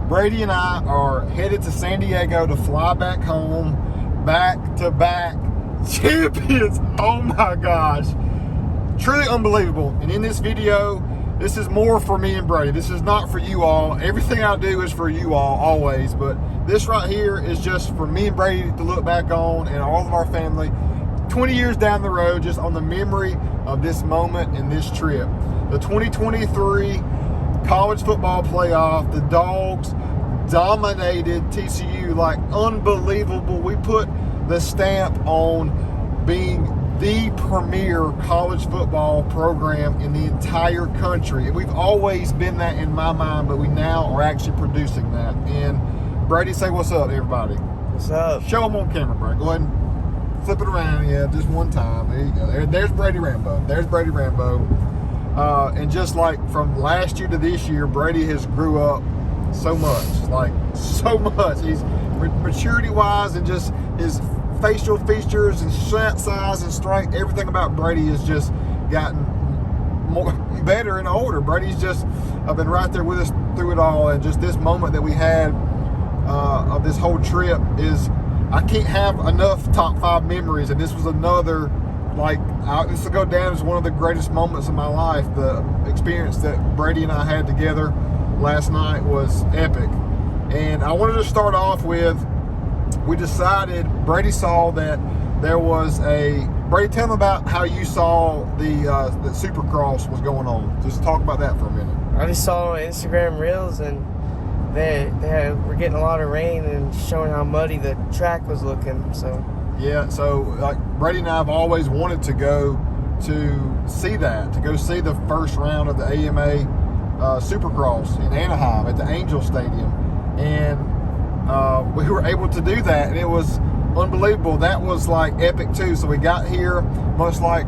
Brady and I are headed to San Diego to fly back home, back-to-back champions. Oh my gosh. Truly unbelievable. And in this video, this is more for me and Brady. This is not for you all. Everything I do is for you all, always. But this right here is just for me and Brady to look back on and all of our family 20 years down the road, just on the memory of this moment and this trip. The 2023 college football playoff, the Dogs dominated TCU like unbelievable. We put the stamp on being the premier college football program in the entire country. And we've always been that in my mind, but we now are actually producing that. And Brady, say what's up, everybody. What's up? Show them on camera, Brady. Go ahead and flip it around. Yeah, just one time. There you go. There's Brady Rambo. There's Brady Rambo. And just like from last year to this year, Brady has grew up so much. Like, so much. He's maturity-wise and just his facial features and size and strength, everything about Brady has just gotten more better and older. Brady's just been right there with us through it all, and just this moment that we had of this whole trip is, I can't have enough top 5 memories, and this was another, like, this will go down as one of the greatest moments of my life. The experience that Brady and I had together last night was epic. And I wanted to start off with, we decided, Brady saw that there was Brady, tell them about how you saw the Supercross was going on. Just talk about that for a minute. I just saw on Instagram Reels, and they were getting a lot of rain and showing how muddy the track was looking. So yeah, so like Brady and I have always wanted to go to see that, to go see the first round of the AMA Supercross in Anaheim at the Angel Stadium, and we were able to do that, and it was unbelievable. That was like epic too. So we got here, much like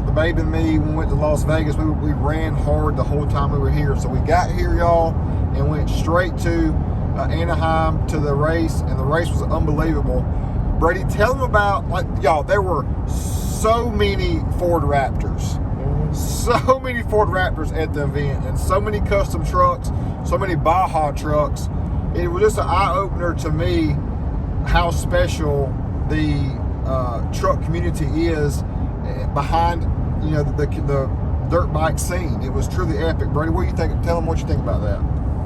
the baby and me, when we went to Las Vegas, we ran hard the whole time we were here. So we got here, y'all, and went straight to Anaheim to the race, and the race was unbelievable. Brady, tell them about, like, y'all, there were so many Ford Raptors. So many Ford Raptors at the event, and so many custom trucks, so many Baja trucks. It was just an eye-opener to me how special the truck community is behind, you know, the dirt bike scene. It was truly epic. Brady, what do you think? Tell them what you think about that.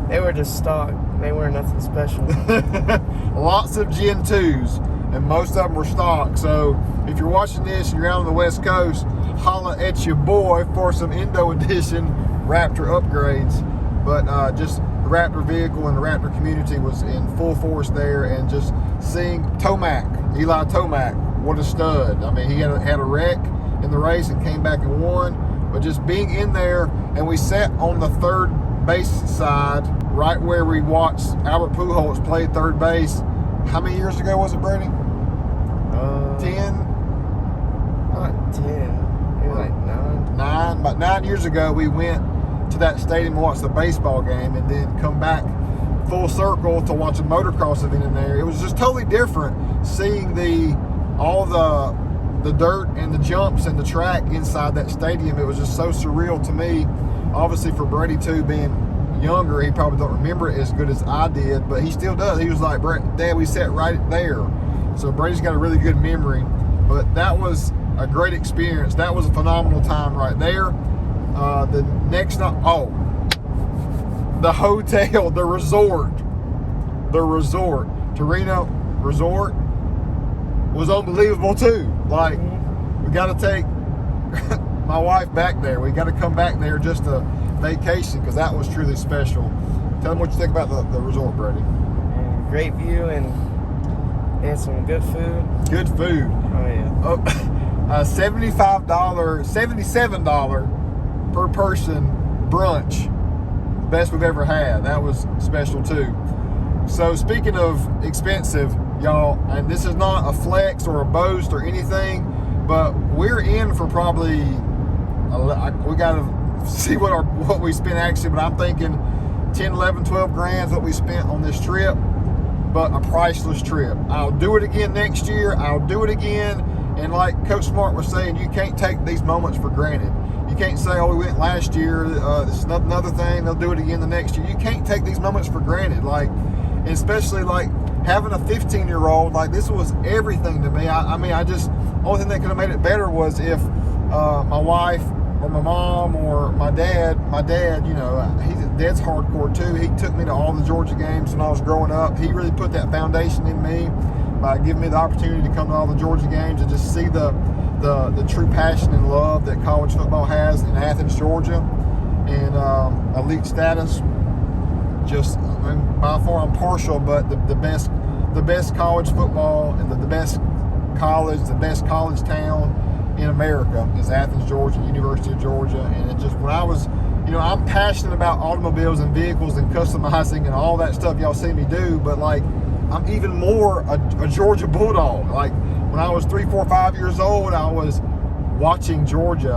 they were just stock. They were nothing special. Lots of Gen 2s, and most of them were stock. So if you're watching this and you're out on the West Coast, holla at your boy for some Indo Edition Raptor upgrades. But just the Raptor vehicle and the Raptor community was in full force there, and just seeing Eli Tomac, what a stud. I mean, he had a wreck in the race and came back and won, but just being in there, and we sat on the third base side, right where we watched Albert Pujols play third base. How many years ago was it, Brady? 10? Not 10. Maybe like 9. 9. About 9 years ago, we went to that stadium and watched the baseball game, and then come back full circle to watch a motocross event in there. It was just totally different seeing all the dirt and the jumps and the track inside that stadium. It was just so surreal to me. Obviously for Brady too, being younger, he probably don't remember it as good as I did, but he still does. He was like, Dad, we sat right there. So Brady's got a really good memory. But that was a great experience. That was a phenomenal time right there. The next night, the hotel, the resort, Torino Resort was unbelievable too. Like, we got to take my wife back there. We got to come back there just to vacation, because that was truly special. Tell them what you think about the resort, Brady. Great view, and they had some good food. Good food. Oh yeah. $77 per person brunch. Best we've ever had. That was special too. So speaking of expensive, y'all, and this is not a flex or a boast or anything, but we're in for probably, we got to see what we spent actually, but I'm thinking 10, 11, 12 grand is what we spent on this trip, but a priceless trip. I'll do it again next year. I'll do it again. And like Coach Smart was saying, you can't take these moments for granted. You can't say, oh, we went last year. This is another thing. They'll do it again the next year. You can't take these moments for granted. Like, and especially like having a 15-year-old. Like, this was everything to me. I mean, only thing that could have made it better was if my wife or my mom or my dad, you know, Dad's hardcore too. He took me to all the Georgia games when I was growing up. He really put that foundation in me by giving me the opportunity to come to all the Georgia games and just see the true passion and love that college football has in Athens, Georgia, and elite status. Just, I mean, by far I'm partial, but the best college football and the best college town in America is Athens, Georgia, University of Georgia. And it just, when I was, you know, I'm passionate about automobiles and vehicles and customizing and all that stuff y'all see me do, but like, I'm even more a Georgia Bulldog. Like, when I was 3, 4, 5 years old, I was watching Georgia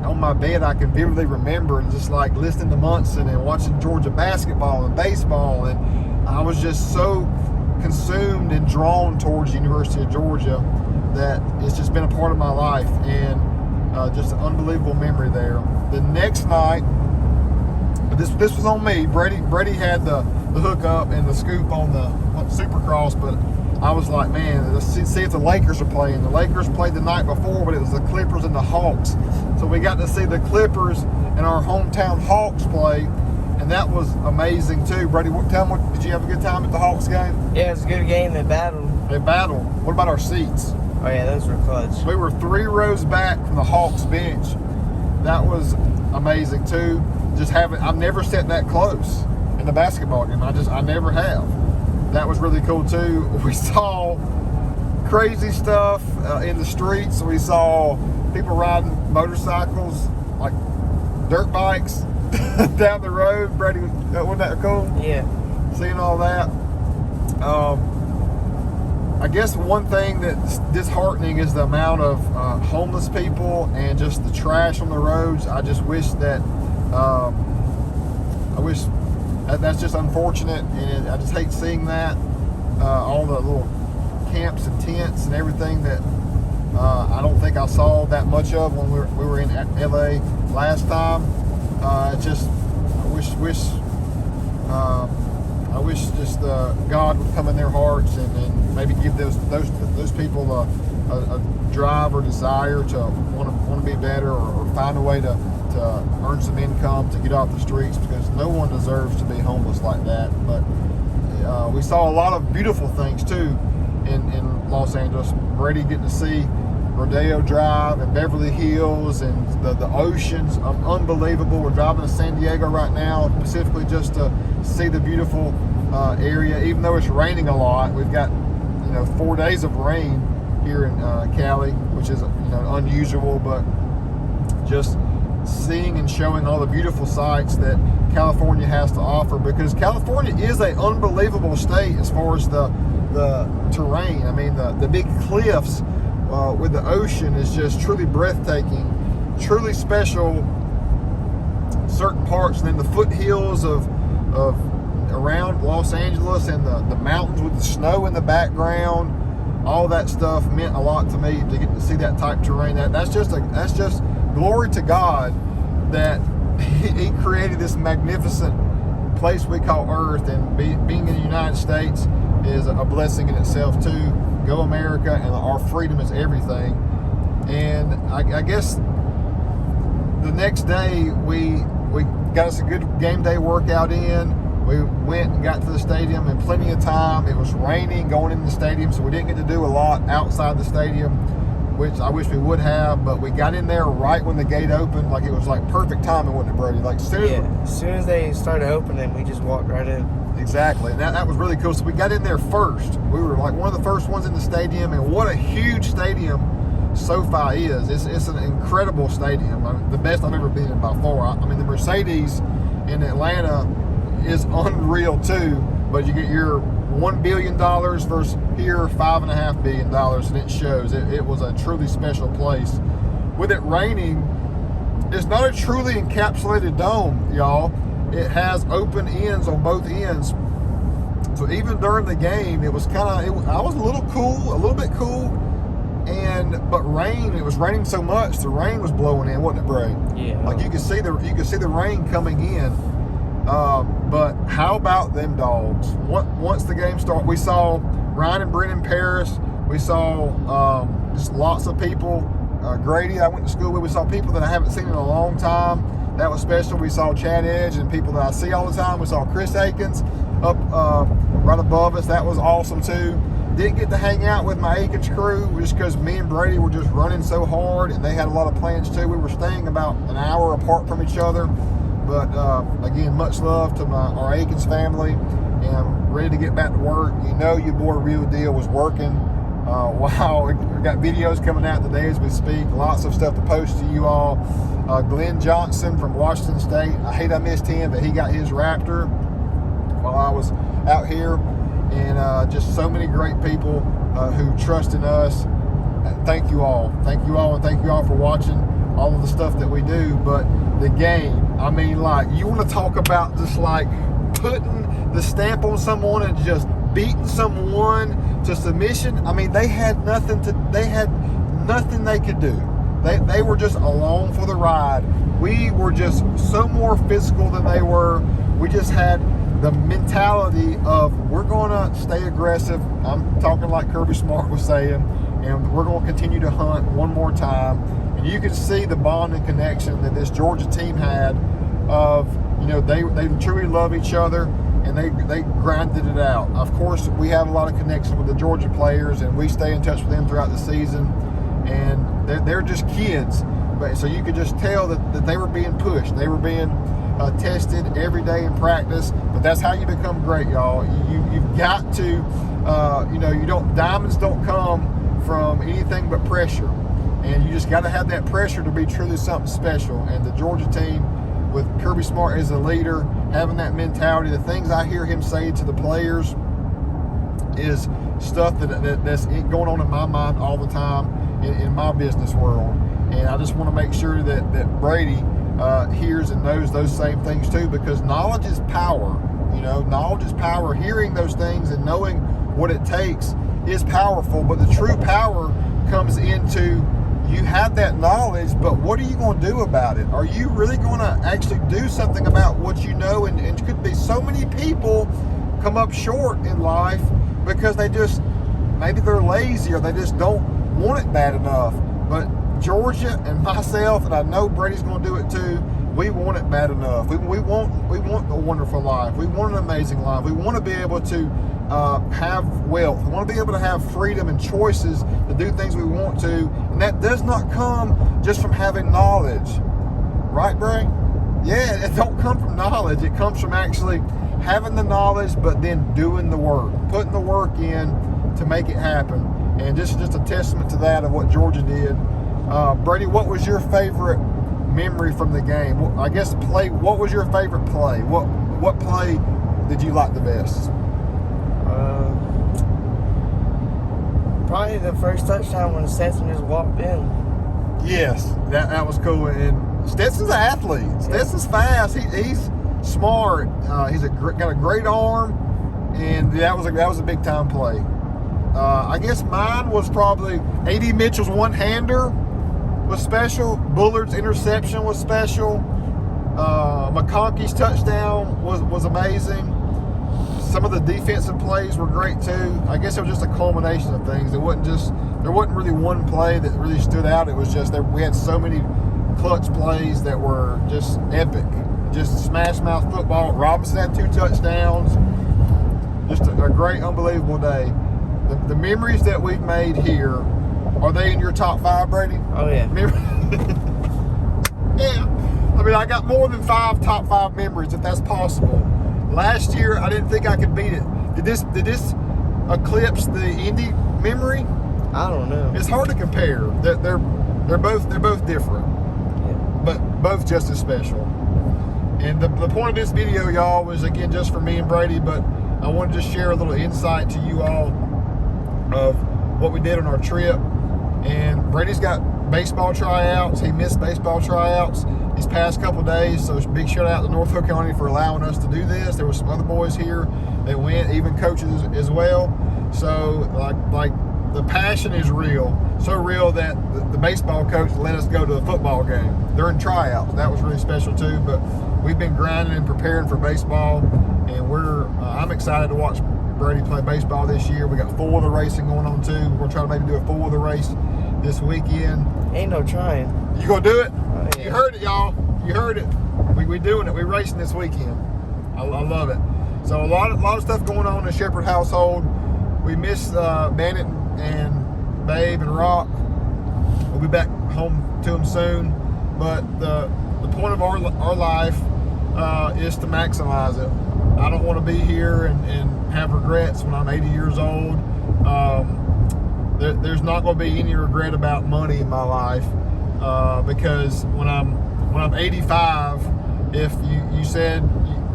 on my bed. I can vividly remember, and just like listening to Munson and watching Georgia basketball and baseball, and I was just so consumed and drawn towards the University of Georgia that it's just been a part of my life, and just an unbelievable memory there. The next night, this was on me. Brady had the hookup and the scoop on the Supercross, but I was like, man, let's see if the Lakers are playing. The Lakers played the night before, but it was the Clippers and the Hawks. So we got to see the Clippers and our hometown Hawks play, and that was amazing too. Brady, tell me, did you have a good time at the Hawks game? Yeah, it was a good game. They battled. What about our seats? Oh yeah, those were clutch. We were 3 rows back from the Hawks bench. That was amazing too. I've never sat that close in a basketball game. I never have. That was really cool too. We saw crazy stuff in the streets. We saw people riding motorcycles, like dirt bikes, down the road. Brady, wasn't that cool? Yeah. Seeing all that. I guess one thing that's disheartening is the amount of homeless people and just the trash on the roads. I just wish that, that's just unfortunate, and I just hate seeing that. All the little camps and tents and everything that I don't think I saw that much of when we were in LA last time. I wish just God would come in their hearts and maybe give those people a drive or desire to want to be better, or find a way to earn some income to get off the streets, because no one deserves to be homeless like that. But we saw a lot of beautiful things too in Los Angeles. Brady getting to see Rodeo Drive and Beverly Hills and the oceans, unbelievable. We're driving to San Diego right now specifically just to see the beautiful area. Even though it's raining a lot, we've got 4 days of rain here in Cali, which is unusual, but just seeing and showing all the beautiful sights that California has to offer, because California is an unbelievable state as far as the terrain. I mean, the big cliffs with the ocean is just truly breathtaking, truly special. Certain parts, and then the foothills of around Los Angeles, and the mountains with the snow in the background, all that stuff meant a lot to me to get to see that type of terrain. That's just glory to God that He created this magnificent place we call Earth, and being in the United States is a blessing in itself too. Go America, and our freedom is everything. And I guess the next day we got us a good game day workout in. We went and got to the stadium in plenty of time. It was raining going into the stadium, so we didn't get to do a lot outside the stadium, which I wish we would have. But we got in there right when the gate opened. Like, it was like perfect timing, wasn't it, Brady? Like, as soon as they started opening, we just walked right in. Exactly, and that was really cool. So we got in there first. We were like one of the first ones in the stadium, and what a huge stadium SoFi is. It's an incredible stadium. I mean, the best I've ever been in by far. I mean, the Mercedes in Atlanta is unreal too, but you get your $1 billion versus here $5.5 billion, and it shows. It was a truly special place. With it raining, it's not a truly encapsulated dome, y'all. It has open ends on both ends. So even during the game, it was I was a little bit cool, But rain, it was raining so much, the rain was blowing in, wasn't it, Bray? Yeah. Like you could see the rain coming in. But how about them dogs? Once the game started, we saw Ryan and Brennan Paris. We saw just lots of people. Grady, I went to school with. We saw people that I haven't seen in a long time. That was special. We saw Chad Edge and people that I see all the time. We saw Chris Akins up right above us. That was awesome too. Didn't get to hang out with my Akins crew just because me and Brady were just running so hard, and they had a lot of plans too. We were staying about an hour apart from each other. But again, much love to our Akins family, and I'm ready to get back to work. You know, your boy Real Deal was working. Wow, we got videos coming out today as we speak. Lots of stuff to post to you all. Glenn Johnson from Washington State. I hate I missed him, but he got his Raptor while I was out here. And just so many great people who trust in us. Thank you all. Thank you all, and thank you all for watching all of the stuff that we do. But the game, I mean, like, you want to talk about just like putting the stamp on someone and just beating someone to submission. I mean, they had nothing they could do. They were just along for the ride. We were just so more physical than they were. We just had the mentality of, we're going to stay aggressive. I'm talking like Kirby Smart was saying, and we're going to continue to hunt one more time. And you can see the bond and connection that this Georgia team had of, you know, they truly love each other, and they grinded it out. Of course, we have a lot of connection with the Georgia players, and we stay in touch with them throughout the season. And they're just kids. But so you could just tell that they were being pushed. They were being tested every day in practice. But that's how you become great, y'all. You've got to, diamonds don't come from anything but pressure. And you just got to have that pressure to be truly something special. And the Georgia team, with Kirby Smart as a leader, having that mentality, the things I hear him say to the players is stuff that's going on in my mind all the time in my business world. And I just want to make sure that Brady hears and knows those same things too, because knowledge is power. You know, knowledge is power. Hearing those things and knowing what it takes is powerful, but the true power comes into, you have that knowledge, but what are you going to do about it? Are you really going to actually do something about what you know? And it could be so many people come up short in life because maybe they're lazy, or they just don't want it bad enough. But Georgia and myself, and I know Brady's going to do it too, we want it bad enough. We want a wonderful life. We want an amazing life. We want to be able to have wealth. We want to be able to have freedom and choices to do things we want to. And that does not come just from having knowledge. Right, Bray? Yeah, it don't come from knowledge. It comes from actually having the knowledge, but then doing the work, putting the work in to make it happen. And this is just a testament to that, of what Georgia did. Brady, what was your favorite memory from the game? I guess play. What was your favorite play? What play did you like the best? Probably the first touchdown when Stetson just walked in. Yes, that was cool. And Stetson's an athlete. Stetson's fast. He's smart. He's got a great arm, and that was a big time play. I guess mine was probably A.D. Mitchell's one-hander was special. Bullard's interception was special. McConkey's touchdown was amazing. Some of the defensive plays were great too. I guess it was just a culmination of things. There wasn't really one play that really stood out. It was just that we had so many clutch plays that were just epic. Just smash mouth football. Robinson had 2 touchdowns. Just a great, unbelievable day. The memories that we've made here, are they in your top 5, Brady? Oh, yeah. Yeah. I mean, I got more than 5 top 5 memories, if that's possible. Last year, I didn't think I could beat it. Did this eclipse the Indy memory? I don't know. It's hard to compare. They're both different, Yeah. but both just as special. And the point of this video, y'all, was again just for me and Brady, but I wanted to share a little insight to you all of what we did on our trip. And Brady's got baseball tryouts. He missed baseball tryouts these past couple days, so big shout out to Norfolk County for allowing us to do this. There were some other boys here that went, even coaches as well. So like the passion is real. So real that the baseball coach let us go to a football game during tryouts. That was really special too. But we've been grinding and preparing for baseball, and I'm excited to watch Brady play baseball this year. We got full weather racing going on too. We're gonna try to maybe do a full weather race this weekend. Ain't no trying. You gonna do it? Oh, yeah. You heard it, y'all. You heard it. We doing it. We racing this weekend. I love it. So a lot of stuff going on in the Nsheppard household. We miss Bandit and Babe and Rock. We'll be back home to them soon. But the point of our life is to maximize it. I don't want to be here and have regrets when I'm 80 years old. There's not going to be any regret about money in my life because when I'm 85, if you said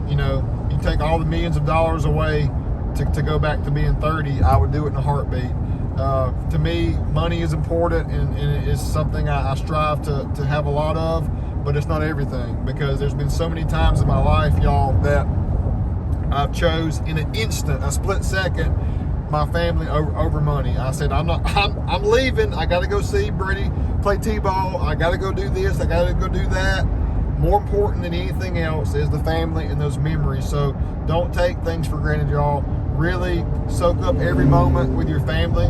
you take all the millions of dollars away to go back to being 30, I would do it in a heartbeat. To me, money is important, and it is something I strive to have a lot of, but it's not everything, because there's been so many times in my life, y'all, that I've chose in an instant, a split second, my family over money. I said, I'm leaving. I got to go see Brady play T-ball. I got to go do this. I got to go do that. More important than anything else is the family and those memories. So don't take things for granted, y'all. Really soak up every moment with your family,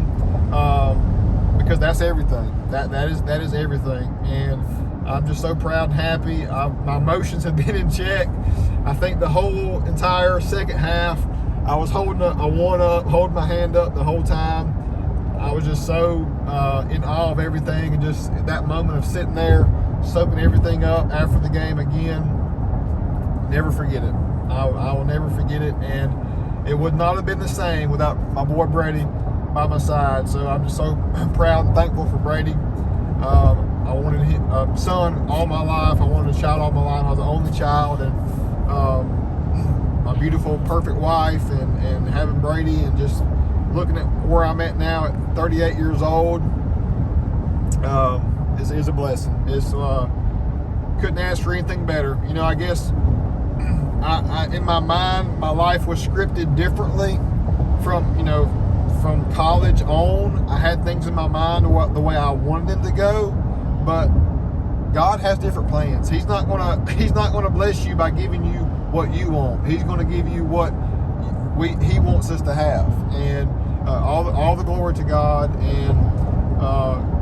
because that's everything. That is everything. And I'm just so proud and happy. My emotions have been in check. I think the whole entire second half, I was holding a one up, holding my hand up the whole time. I was just so in awe of everything, and just that moment of sitting there, soaking everything up after the game again. Never forget it. I will never forget it, and it would not have been the same without my boy Brady by my side. So I'm just so proud and thankful for Brady. I wanted a son all my life. I wanted a child all my life. I was the only child, and my beautiful, perfect wife, and having Brady, and just looking at where I'm at now at 38 years old is a blessing. It's couldn't ask for anything better. I guess I in my mind, my life was scripted differently from college on. I had things in my mind the way I wanted them to go, but God has different plans. He's not gonna bless you by giving you what you want. He's gonna give you what He wants us to have, and all the glory to God. And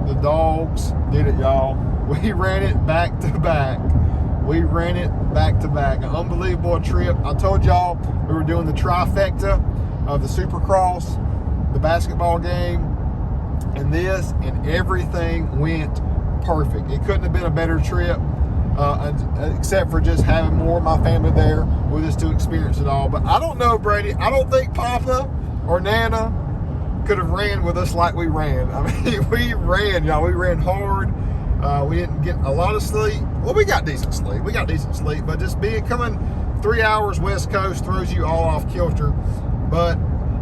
the Dogs did it, y'all. We ran it back to back. An unbelievable trip. I told y'all we were doing the trifecta of the Supercross, the basketball game, and this, and everything went perfect. It couldn't have been a better trip, except for just having more of my family there with us to experience it all. But I don't know, Brady. I don't think Papa or Nana could have ran with us like we ran. I mean, we ran, y'all. We ran hard. We didn't get a lot of sleep. Well, we got decent sleep. But just coming 3 hours West Coast throws you all off kilter. But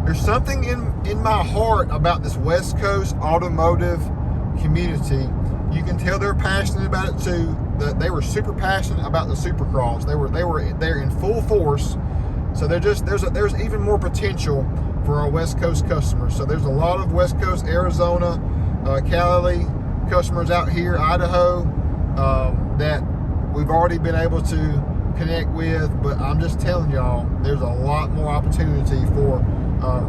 there's something in my heart about this West Coast automotive community. You can tell they're passionate about it too. They were super passionate about the Supercross. They're in full force. So there's even more potential for our West Coast customers. So there's a lot of West Coast, Arizona, Cali customers out here, Idaho, that we've already been able to connect with. But I'm just telling y'all, there's a lot more opportunity for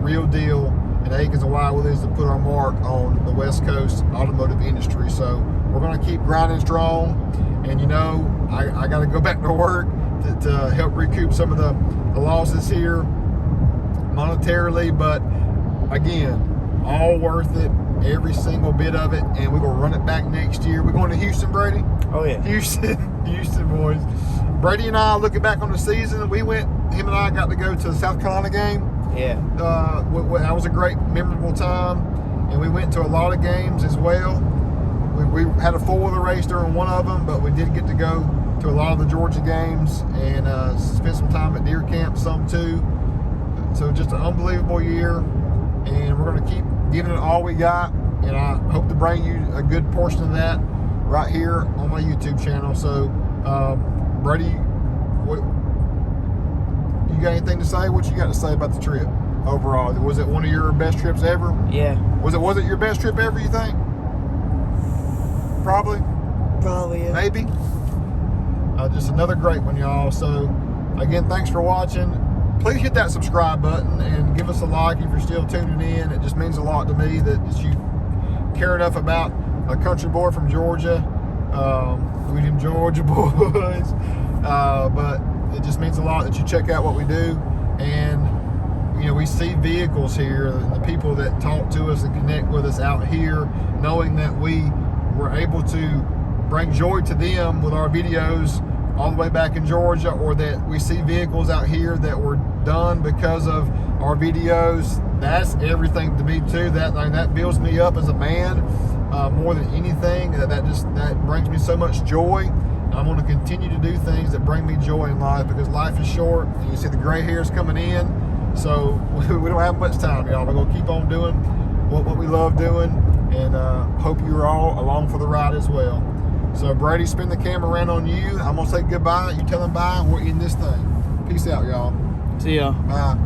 Real Deal and Akins and Willies to put our mark on the West Coast automotive industry. So we're going to keep grinding strong. And I got to go back to work to help recoup some of the losses here monetarily. But again, all worth it, every single bit of it. And we're going to run it back next year. We're going to Houston, Brady. Oh yeah, Houston boys. Brady and I, looking back on the season, him and I got to go to the South Carolina game. Yeah. That was a great, memorable time. And we went to a lot of games as well. We had a full-weather race during one of them, but we did get to go to a lot of the Georgia games and spend some time at deer camp, some too. So just an unbelievable year. And we're going to keep giving it all we got. And I hope to bring you a good portion of that right here on my YouTube channel. So, Brady, you got anything to say? What you got to say about the trip? overall? Was it one of your best trips ever? Yeah. Was it your best trip ever, you think? Probably. Yeah. Maybe. Just another great one, y'all. So, again, thanks for watching. Please hit that subscribe button and give us a like if you're still tuning in. It just means a lot to me that you care enough about a country boy from Georgia. We them Georgia boys. But it just means a lot that you check out what we do. And, you know, we see vehicles here and the people that talk to us and connect with us out here, knowing that we were able to bring joy to them with our videos all the way back in Georgia, or that we see vehicles out here that were done because of our videos. That's everything to me too. That builds me up as a man more than anything. That brings me so much joy. And I'm going to continue to do things that bring me joy in life, because life is short. And you see the gray hairs coming in, so we don't have much time, y'all. We're going to keep on doing what we love doing, and hope you're all along for the ride as well. So Brady, spin the camera around on you. I'm going to say goodbye. You tell him bye, and we're in this thing. Peace out, y'all. See ya. Bye.